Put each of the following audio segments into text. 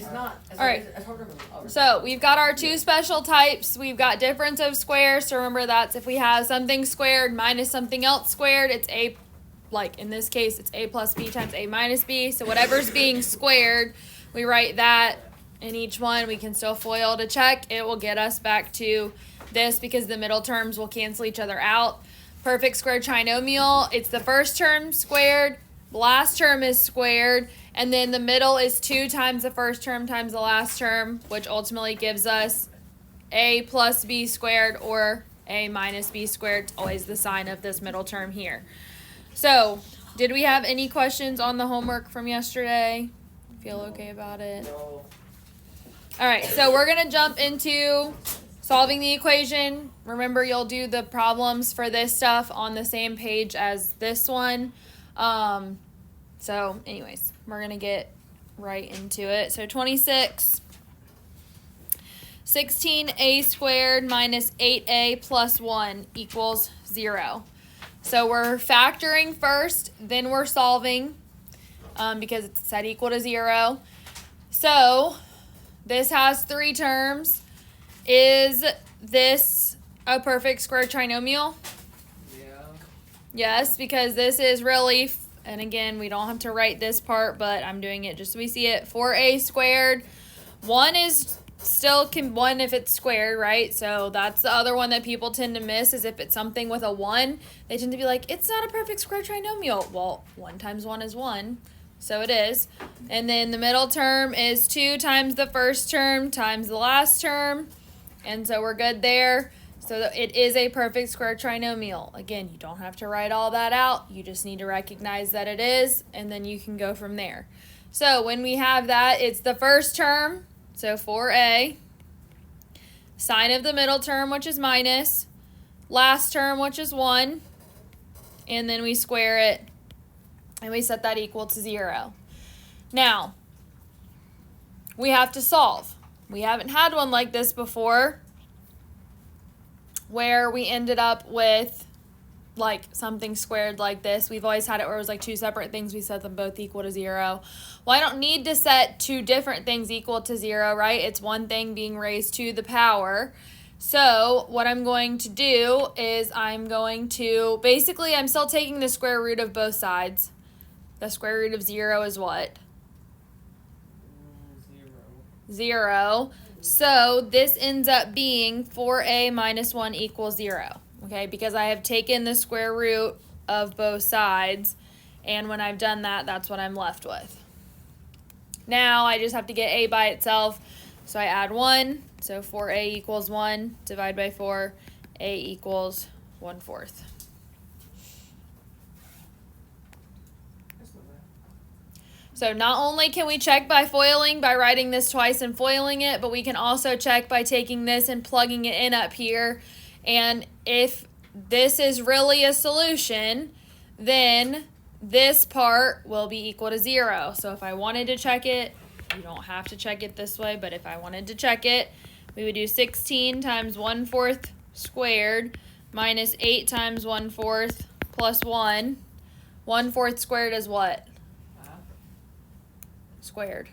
It's not. All right. So we've got our two special types. We've got difference of squares. So remember that's if we have something squared minus something else squared, it's a, like in this case, it's a plus b times a minus b. So whatever's being squared, we write that in each one. We can still FOIL to check. It will get us back to this because the middle terms will cancel each other out. Perfect square trinomial, it's the first term squared, last term is squared, and then the middle is 2 times the first term times the last term, which ultimately gives us a plus b squared or a minus b squared. It's always the sign of this middle term here. So, did we have any questions on the homework from yesterday? Feel okay about it? No. All right, so we're going to jump into solving the equation. Remember, you'll do the problems for this stuff on the same page as this one. So anyways, we're going to get right into it. So 26, 16a squared minus 8a plus 1 equals 0. So we're factoring first, then we're solving because it's set equal to 0. So this has 3 terms. Is this a perfect square trinomial? Yeah. Yes, because this is really, and again, we don't have to write this part, but I'm doing it just so we see it. 4a squared. 1 is still 1 if it's squared, right? So that's the other one that people tend to miss is if it's something with a 1, they tend to be like, it's not a perfect square trinomial. Well, 1 times 1 is 1. So it is. And then the middle term is 2 times the first term times the last term. And so we're good there. So it is a perfect square trinomial. Again, you don't have to write all that out. You just need to recognize that it is, and then you can go from there. So when we have that, it's the first term, so 4a, sine of the middle term, which is minus, last term, which is 1, and then we square it, and we set that equal to 0. Now, we have to solve. We haven't had one like this before where we ended up with like something squared like this. We've always had it where it was like 2 separate things. We set them both equal to 0. Well, I don't need to set 2 different things equal to 0, right? It's one thing being raised to the power. So what I'm going to do is I'm still taking the square root of both sides. The square root of 0 is what? 0. So this ends up being 4a minus 1 equals 0. Okay, because I have taken the square root of both sides, and when I've done that, that's what I'm left with. Now I just have to get a by itself, so I add 1. So 4a equals 1, divide by 4, a equals 1/4. So not only can we check by foiling, by writing this twice and foiling it, but we can also check by taking this and plugging it in up here. And if this is really a solution, then this part will be equal to 0. So if I wanted to check it, you don't have to check it this way, but if I wanted to check it, we would do 16 times 1/4 squared minus 8 times 1/4 plus 1. 1/4 squared is what? Squared.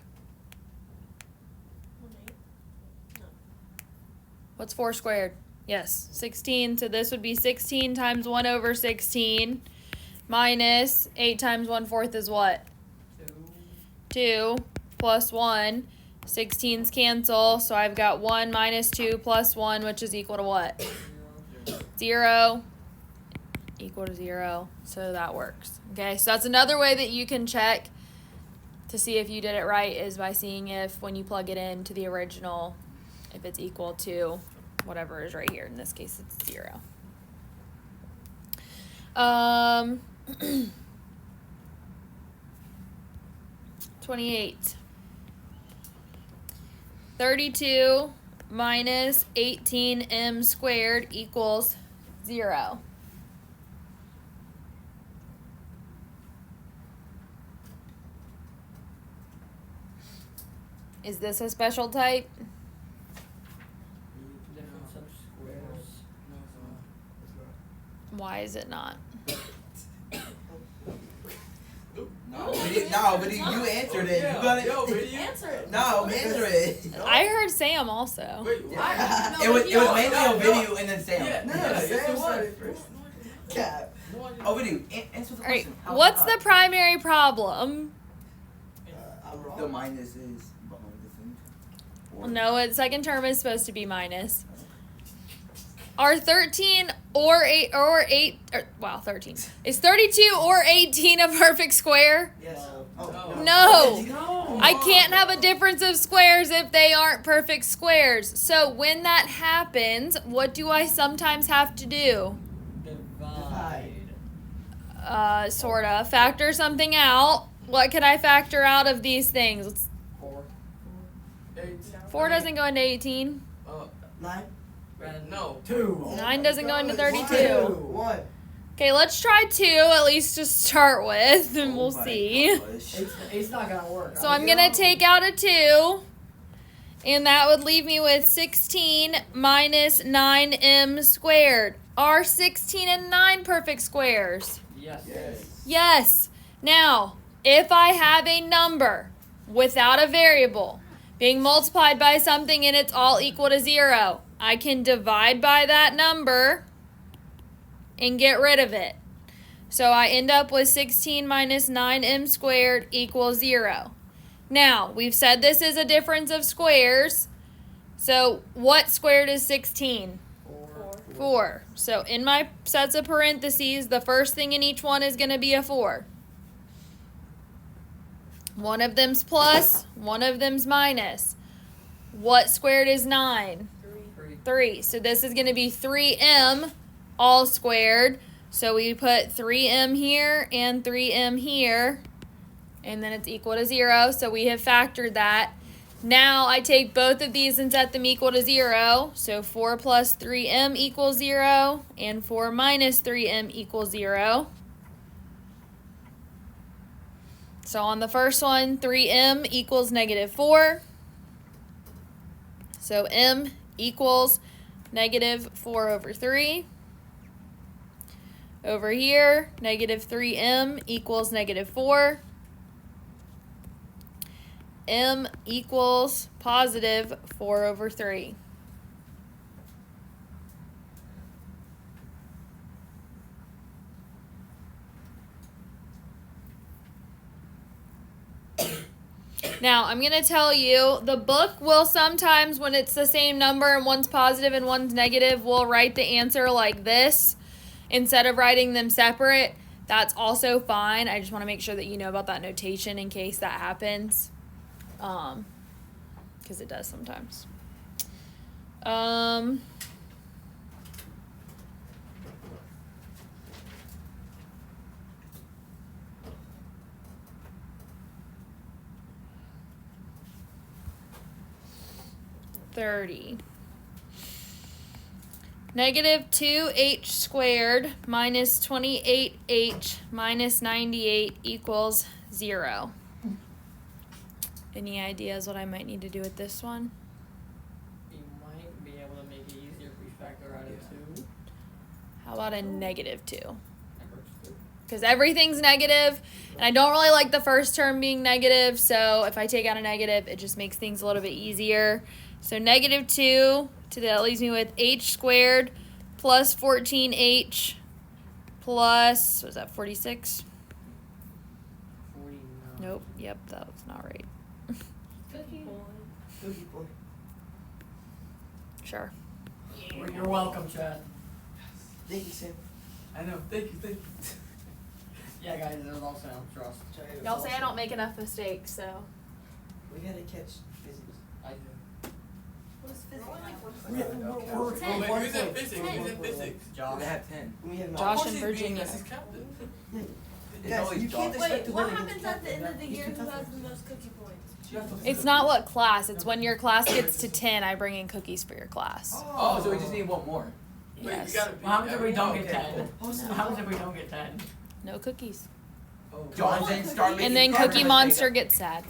What's 4 squared? Yes, 16. So this would be 16 times 1 over 16 minus 8 times 1/4 is what? 2 plus 1. 16's cancel. So I've got 1 minus 2 plus 1, which is equal to what? 0. Equal to 0. So that works. Okay, so that's another way that you can check to see if you did it right is by seeing if when you plug it into the original, if it's equal to whatever is right here. In this case, it's 0. 28. 32 minus 18m squared equals 0. Is this a special type? Difference of squares. Why is it not? But you answered it. You got it. Answer it. No, answer it. I heard Sam also. Wait, It was mainly a video and then Sam. Yeah. No, Yes, Sam it said was. it first. Cap. Oh, video. Answer the All right. question. How What's about the primary problem? I'm wrong. the minus is behind the thing? Well, no, the second term is supposed to be minus. Are 13 or 8 or 8 or, 13. Is 32 or 18 a perfect square? Yes. No. No. I can't have a difference of squares if they aren't perfect squares. So when that happens, what do I sometimes have to do? Divide. Sorta. Factor something out. What can I factor out of these things? 4. 4 doesn't go into 18. 9. No. 2. 9 doesn't go into 32. 1. Okay, let's try 2 at least to start with, and we'll Oh my see. gosh. It's not gonna work. So I'm going to take out a 2, and that would leave me with 16 minus 9m squared. Are 16 and 9 perfect squares? Yes. Yes. Now, if I have a number without a variable being multiplied by something and it's all equal to 0, I can divide by that number and get rid of it. So I end up with 16 minus 9m squared equals 0. Now, we've said this is a difference of squares. So what squared is 16? 4. So in my sets of parentheses, the first thing in each one is going to be a 4. One of them's plus, one of them's minus. What squared is 9? 3. So this is going to be 3m all squared. So we put 3m here and 3m here. And then it's equal to 0. So we have factored that. Now I take both of these and set them equal to 0. So 4 plus 3m equals 0. And 4 minus 3m equals 0. So on the first one, 3m equals negative 4. So m equals negative 4 over 3. Over here, negative 3m equals negative 4. M equals positive 4 over 3. Now, I'm going to tell you, the book will sometimes, when it's the same number and one's positive and one's negative, will write the answer like this instead of writing them separate. That's also fine. I just want to make sure that you know about that notation in case that happens. Because it does sometimes. $30. Negative 2h squared minus 28h minus 98 equals 0. Any ideas what I might need to do with this one? You might be able to make it easier if we factor out a 2. How about a negative 2? That works too. Because everything's negative, and I don't really like the first term being negative, so if I take out a negative, it just makes things a little bit easier. So negative 2, that leaves me with h squared plus 14h plus, what was that, 46? 49. Nope, yep, that was not right. Cookie boy. Sure. You're welcome, Chad. Thank you, Sam. I know. Thank you. Yeah, guys, there's also trust. Y'all say I don't make enough mistakes, so. We gotta catch physics. I do. What's physics? Oh, wait, who's in physics? Who's in physics? Josh. They have 10. We have Josh Of and course he's being, Virginia. 'cause he's captain. It's Guys, always you can't Josh. expect Wait, to what win against happens at the end of the He's year? too Who tough. has the most cookie points? It's not what class, it's when your class gets to 10, I bring in cookies for your class. Oh, so we just need one more. Wait, Yes. we gotta beat What happens if we don't everyone. get Okay, 10? What happens if we don't get 10? No cookies. Oh. Jonathan, start making. And then every Cookie mistake Monster up. gets sad.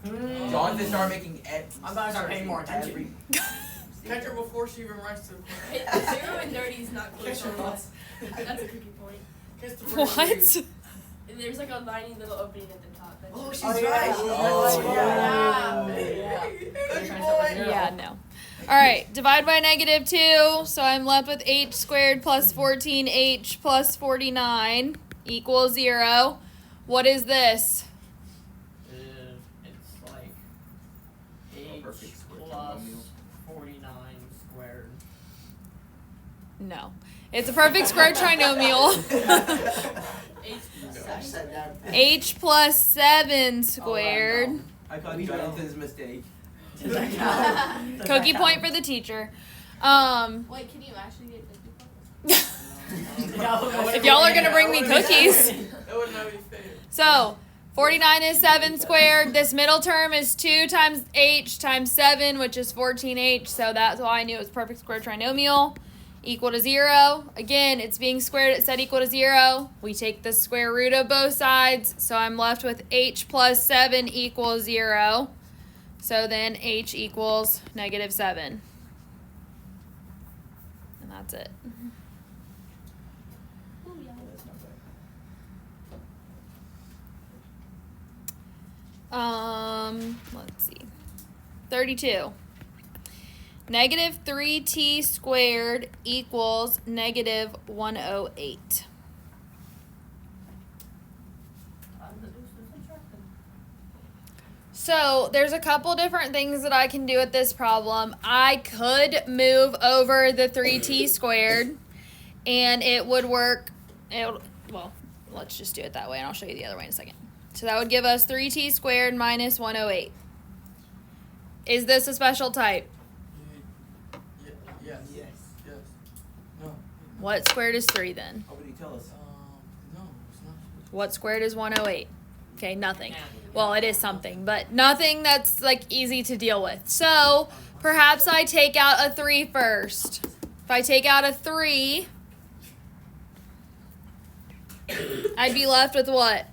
Jonathan, start making. I'm gonna start paying more attention. every- Catch her before she even writes to the Hey, 0 and 30 is not close Catch your on thoughts. this. That's a cookie point. Catch the What? first There's like a tiny little opening at the top. That's Oh, she's really- right. Yeah, no. All right, divide by -2, so I'm left with h squared plus 14h plus 49 equals 0. What is this? It's like h perfect square plus trinomial. 49 squared. No. It's a perfect square trinomial. h plus 7 squared. I caught Jonathan's mistake. Cookie point for the teacher. Wait, can you actually get 50 points? If y'all are gonna bring me cookies. That would not be fair. So, 49 is 7 squared. This middle term is 2 times h times 7, which is 14h. So that's why I knew it was perfect square trinomial. Equal to 0. Again, it's being squared. It said equal to 0. We take the square root of both sides. So I'm left with h plus 7 equals 0. So then h equals -7. And that's it. Let's see. 32. -3t squared equals -108. So there's a couple different things that I can do with this problem. I could move over the 3t squared and it would work. Well, let's just do it that way and I'll show you the other way in a second. So that would give us 3t squared minus 108. Is this a special type? Yes. Yes. Yes. No. What squared is 3 then? How would you tell us? No, it's not. What squared is 108? Okay, nothing. Well, it is something, but nothing that's like easy to deal with. So perhaps I take out a 3 first. If I take out a 3, I'd be left with what?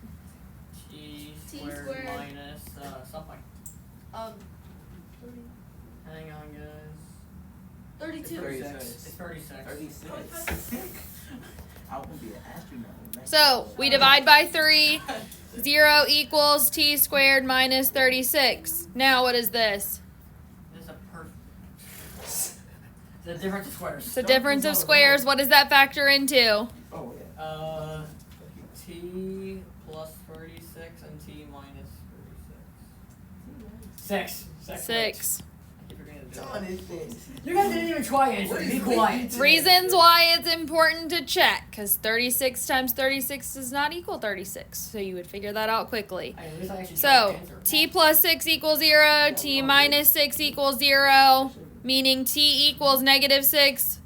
T T squared squared. minus something. 30, Hang on, guys. 32. 36. It's 36. 36. I will be an astronaut. So we divide by 3. 0 equals t squared minus 36. Now what is this? It's a perfect. The difference of squares. It's the difference of squares. What does that factor into? Oh, yeah. T plus 36 and T minus 36. 6. 6. I keep forgetting to do John that. is this. You guys didn't even try it. What Be is quiet. waiting Reasons why it's important to check, because 36 times 36 does not equal 36. So you would figure that out quickly. At least I actually tried So to answer. t plus 6 equals 0, t minus 6 equals 0, meaning t equals -6,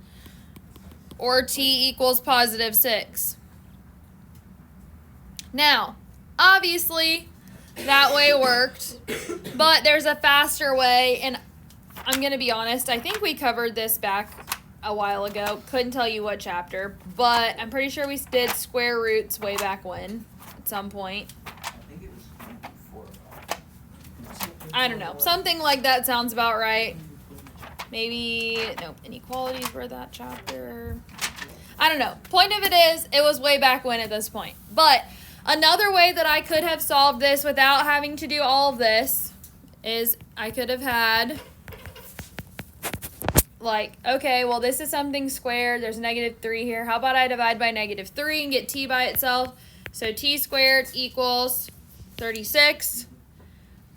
or t equals +6. Now, obviously, that way worked, but there's a faster way, and I'm going to be honest, I think we covered this back a while ago. Couldn't tell you what chapter, but I'm pretty sure we did square roots way back when, at some point. I think it was before. I don't know. Something like that sounds about right. Maybe, nope, inequalities were that chapter. I don't know. Point of it is, it was way back when at this point. But another way that I could have solved this without having to do all of this is I could have had, like, okay, well, this is something squared. There's -3 here. How about I divide by -3 and get t by itself? So t squared equals 36.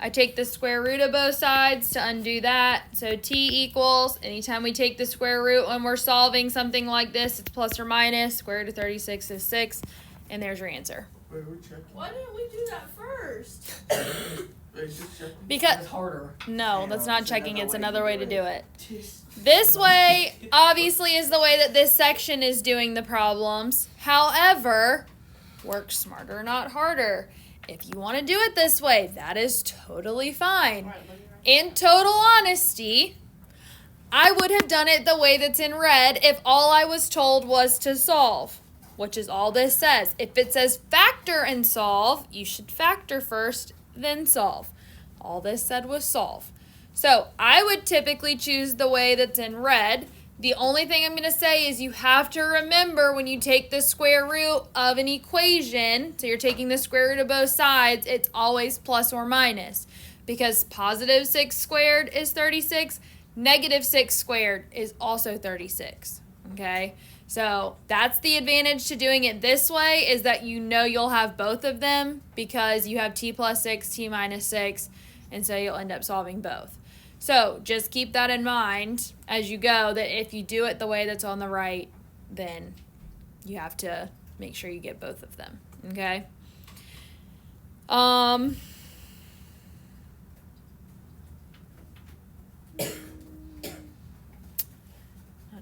I take the square root of both sides to undo that. So t equals, anytime we take the square root when we're solving something like this, it's plus or minus. Square root of 36 is 6. And there's your answer. Wait, we're checking. Why didn't we do that first? Wait, just checking. Because, It's harder. no, that's not It's checking. another It's way another to way do to do it. Just. This way, obviously, is the way that this section is doing the problems. However, work smarter, not harder. If you want to do it this way, that is totally fine. In total honesty, I would have done it the way that's in red if all I was told was to solve, which is all this says. If it says factor and solve, you should factor first, then solve. All this said was solve. So I would typically choose the way that's in red The only thing I'm going to say is you have to remember when you take the square root of an equation, so you're taking the square root of both sides, it's always plus or minus. Because positive 6 squared is 36, negative 6 squared is also 36. Okay? So that's the advantage to doing it this way, is that you know you'll have both of them because you have t plus 6, t minus 6, and so you'll end up solving both. So just keep that in mind as you go, that if you do it the way that's on the right, then you have to make sure you get both of them. Okay? Not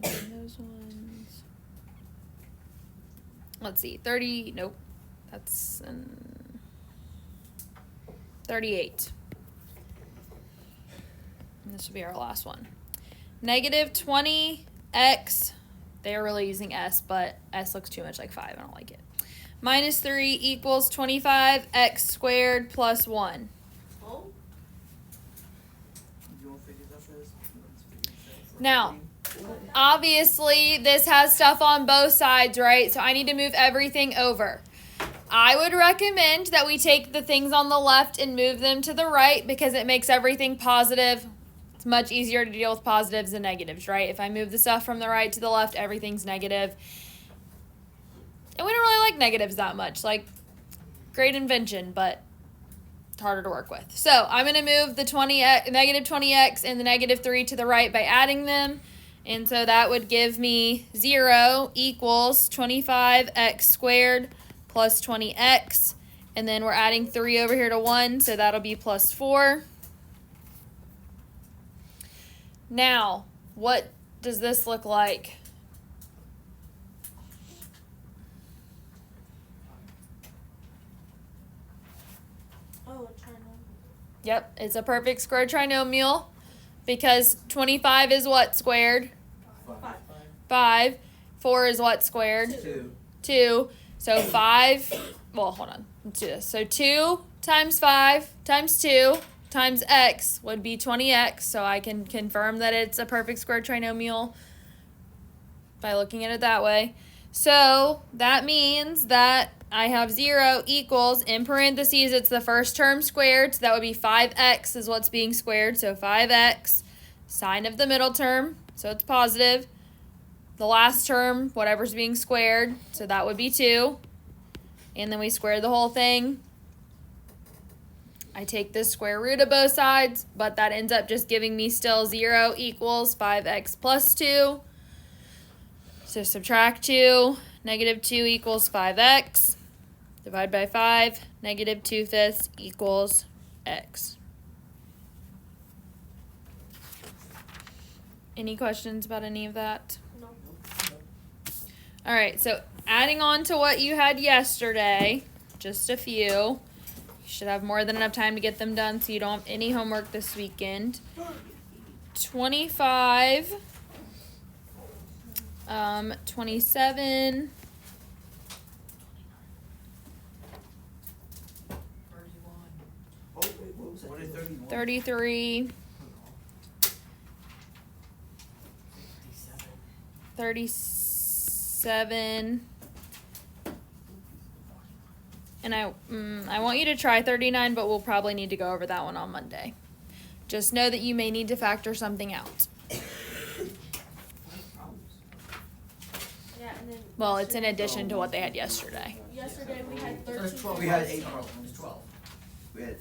doing those ones. Let's see, 30, nope, that's 38. And this will be our last one. Negative 20x, they're really using s, but s looks too much like 5, I don't like it. Minus 3 equals 25x squared plus 1. Oh. You want to figure that for this? Now, obviously, this has stuff on both sides, right? So I need to move everything over. I would recommend that we take the things on the left and move them to the right because it makes everything positive. It's much easier to deal with positives than negatives, right? If I move the stuff from the right to the left, everything's negative. And we don't really like negatives that much. Like, great invention, but it's harder to work with. So I'm going to move the negative 20x and the negative 3 to the right by adding them. And so that would give me 0 equals 25x squared plus 20x. And then we're adding 3 over here to 1, so that'll be plus 4. Now, what does this look like? Oh, a trinomial. Yep, it's a perfect square trinomial because 25 is what squared? 5. 5. 4 is what squared? 2. So 5, well, hold on. Let's do this. So 2 times 5 times 2 times x would be 20x. So I can confirm that it's a perfect square trinomial by looking at it that way. So that means that I have 0 equals, in parentheses, it's the first term squared. So that would be 5x is what's being squared. So 5x, sign of the middle term. So it's positive. The last term, whatever's being squared, so that would be 2. And then we square the whole thing. I take the square root of both sides, but that ends up just giving me still 0 equals 5x plus 2. So subtract 2, negative 2 equals 5x. Divide by 5, negative 2/5 equals x. Any questions about any of that? No. All right, so adding on to what you had yesterday, just a few. You should have more than enough time to get them done so you don't have any homework this weekend. 25, 27, Oh, wait, what was that? What is 31? 33, 37, and I want you to try 39, but we'll probably need to go over that one on Monday. Just know that you may need to factor something out. Yeah, and then. Well, it's in addition to what they had yesterday. Yesterday we had There's 13. 12 We had problems. 8 problems. 12. We had